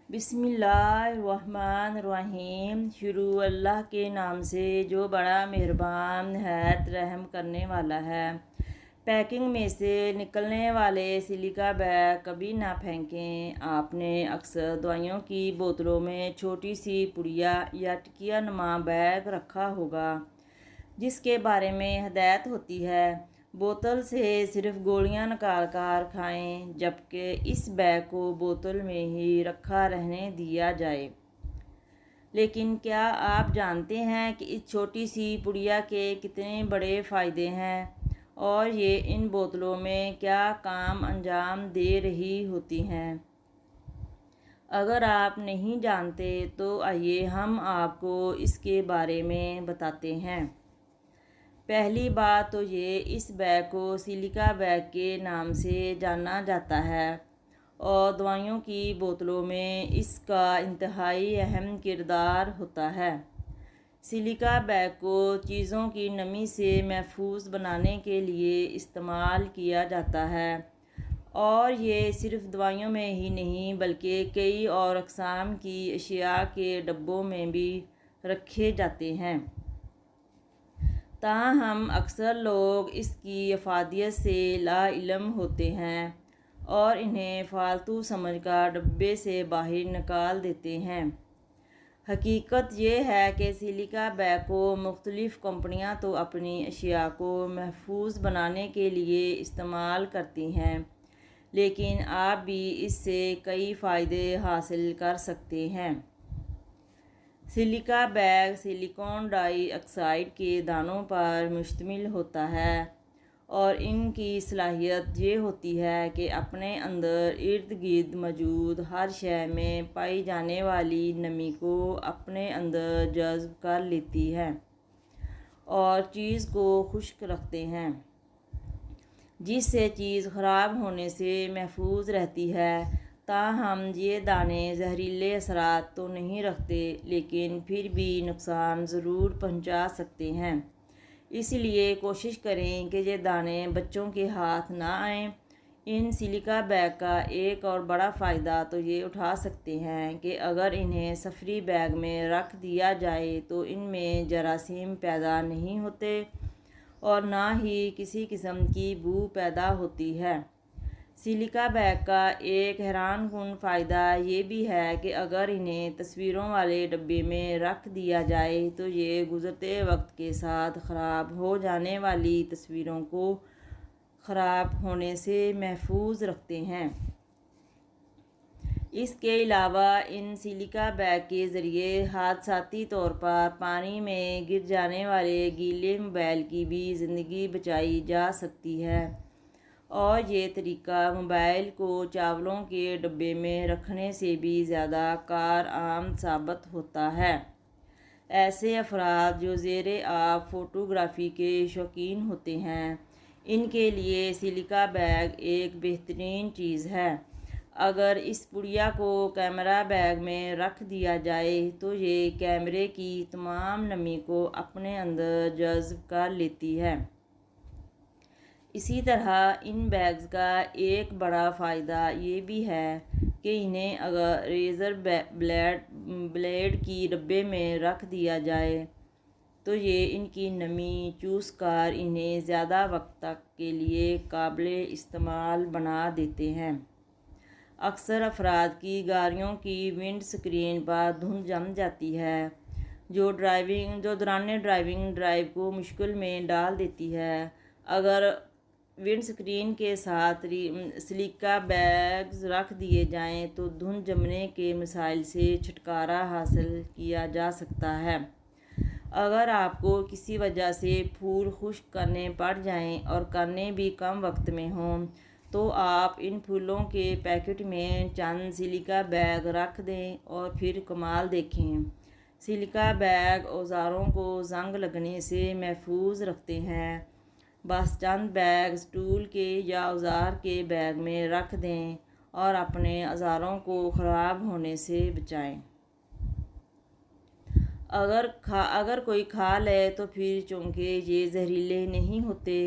بسم اللہ الرحمن الرحیم۔ شروع اللہ کے نام سے جو بڑا مہربان نہایت رحم کرنے والا ہے۔ پیکنگ میں سے نکلنے والے سلیکا بیگ کبھی نہ پھینکیں۔ آپ نے اکثر دوائیوں کی بوتلوں میں چھوٹی سی پڑیا یا ٹکیا نما بیگ رکھا ہوگا جس کے بارے میں ہدایت ہوتی ہے بوتل سے صرف گولیاں نکال کر کھائیں، جبکہ اس بیگ کو بوتل میں ہی رکھا رہنے دیا جائے۔ لیکن کیا آپ جانتے ہیں کہ اس چھوٹی سی پڑیا کے کتنے بڑے فائدے ہیں اور یہ ان بوتلوں میں کیا کام انجام دے رہی ہوتی ہیں؟ اگر آپ نہیں جانتے تو آئیے ہم آپ کو اس کے بارے میں بتاتے ہیں۔ پہلی بات تو یہ، اس بیگ کو سلیکا بیگ کے نام سے جانا جاتا ہے اور دوائیوں کی بوتلوں میں اس کا انتہائی اہم کردار ہوتا ہے۔ سلیکا بیگ کو چیزوں کی نمی سے محفوظ بنانے کے لیے استعمال کیا جاتا ہے اور یہ صرف دوائیوں میں ہی نہیں بلکہ کئی اور اقسام کی اشیاء کے ڈبوں میں بھی رکھے جاتے ہیں۔ تاہم اکثر لوگ اس کی افادیت سے لا علم ہوتے ہیں اور انہیں فالتو سمجھ کر ڈبے سے باہر نکال دیتے ہیں۔ حقیقت یہ ہے کہ سلیکا بیگ کو مختلف کمپنیاں تو اپنی اشیاء کو محفوظ بنانے کے لیے استعمال کرتی ہیں، لیکن آپ بھی اس سے کئی فائدے حاصل کر سکتے ہیں۔ سلیکا بیگ سلیکون ڈائی آکسائڈ کے دانوں پر مشتمل ہوتا ہے اور ان کی صلاحیت یہ ہوتی ہے کہ اپنے اندر ارد گرد موجود ہر شے میں پائی جانے والی نمی کو اپنے اندر جذب کر لیتی ہے اور چیز کو خشک رکھتے ہیں، جس سے چیز خراب ہونے سے محفوظ رہتی ہے۔ تاہم یہ دانے زہریلے اثرات تو نہیں رکھتے، لیکن پھر بھی نقصان ضرور پہنچا سکتے ہیں۔ اس لیے کوشش کریں کہ یہ دانے بچوں کے ہاتھ نہ آئیں۔ ان سلیکا بیگ کا ایک اور بڑا فائدہ تو یہ اٹھا سکتے ہیں کہ اگر انہیں سفری بیگ میں رکھ دیا جائے تو ان میں جراثیم پیدا نہیں ہوتے اور نہ ہی کسی قسم کی بو پیدا ہوتی ہے۔ سلیکا بیگ کا ایک حیران کن فائدہ یہ بھی ہے کہ اگر انہیں تصویروں والے ڈبے میں رکھ دیا جائے تو یہ گزرتے وقت کے ساتھ خراب ہو جانے والی تصویروں کو خراب ہونے سے محفوظ رکھتے ہیں۔ اس کے علاوہ ان سلیکا بیگ کے ذریعے حادثاتی طور پر پانی میں گر جانے والے گیلے موبائل کی بھی زندگی بچائی جا سکتی ہے اور یہ طریقہ موبائل کو چاولوں کے ڈبے میں رکھنے سے بھی زیادہ کارآمد ثابت ہوتا ہے۔ ایسے افراد جو زیر آب فوٹوگرافی کے شوقین ہوتے ہیں، ان کے لیے سلیکا بیگ ایک بہترین چیز ہے۔ اگر اس پڑیا کو کیمرہ بیگ میں رکھ دیا جائے تو یہ کیمرے کی تمام نمی کو اپنے اندر جذب کر لیتی ہے۔ اسی طرح ان بیگز کا ایک بڑا فائدہ یہ بھی ہے کہ انہیں اگر ریزر بلیڈ کی ڈبے میں رکھ دیا جائے تو یہ ان کی نمی چوس کر انہیں زیادہ وقت تک کے لیے قابل استعمال بنا دیتے ہیں۔ اکثر افراد کی گاڑیوں کی ونڈ سکرین پر دھند جم جاتی ہے جو دوران ڈرائیونگ ڈرائیو کو مشکل میں ڈال دیتی ہے۔ اگر ونڈ سکرین کے ساتھ سلیکا بیگز رکھ دیے جائیں تو دھند جمنے کے مسائل سے چھٹکارا حاصل کیا جا سکتا ہے۔ اگر آپ کو کسی وجہ سے پھول خشک کرنے پڑ جائیں اور کرنے بھی کم وقت میں ہوں تو آپ ان پھولوں کے پیکٹ میں چند سلیکا بیگ رکھ دیں اور پھر کمال دیکھیں۔ سلیکا بیگ اوزاروں کو زنگ لگنے سے محفوظ رکھتے ہیں۔ بس چند بیگز ٹول کے یا اوزار کے بیگ میں رکھ دیں اور اپنے اوزاروں کو خراب ہونے سے بچائیں۔ اگر کوئی کھا لے تو پھر چونکہ یہ زہریلے نہیں ہوتے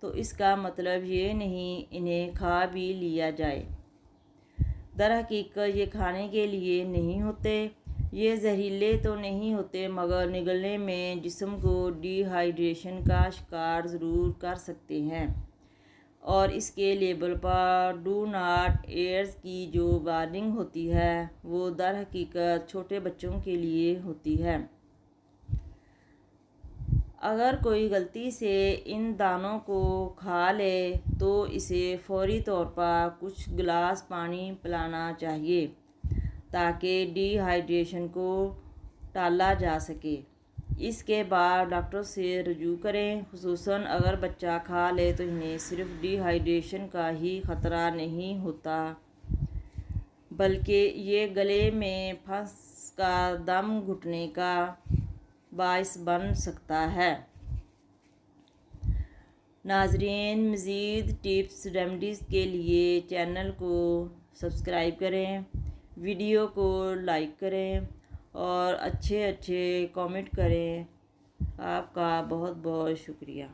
تو اس کا مطلب یہ نہیں انہیں کھا بھی لیا جائے۔ در حقیقت یہ کھانے کے لیے نہیں ہوتے، یہ زہریلے تو نہیں ہوتے مگر نگلنے میں جسم کو ڈی ہائیڈریشن کا شکار ضرور کر سکتے ہیں، اور اس کے لیبل پر ڈو ناٹ ایٹس کی جو وارننگ ہوتی ہے وہ در حقیقت چھوٹے بچوں کے لیے ہوتی ہے۔ اگر کوئی غلطی سے ان دانوں کو کھا لے تو اسے فوری طور پر کچھ گلاس پانی پلانا چاہیے تاکہ ڈی ہائیڈریشن کو ٹالا جا سکے۔ اس کے بعد ڈاکٹر سے رجوع کریں، خصوصاً اگر بچہ کھا لے تو انہیں صرف ڈی ہائیڈریشن کا ہی خطرہ نہیں ہوتا بلکہ یہ گلے میں پھنس کر دم گھٹنے کا باعث بن سکتا ہے۔ ناظرین، مزید ٹپس ریمیڈیز کے لیے چینل کو سبسکرائب کریں، ویڈیو کو لائک کریں اور اچھے کامنٹ کریں۔ آپ کا بہت بہت شکریہ۔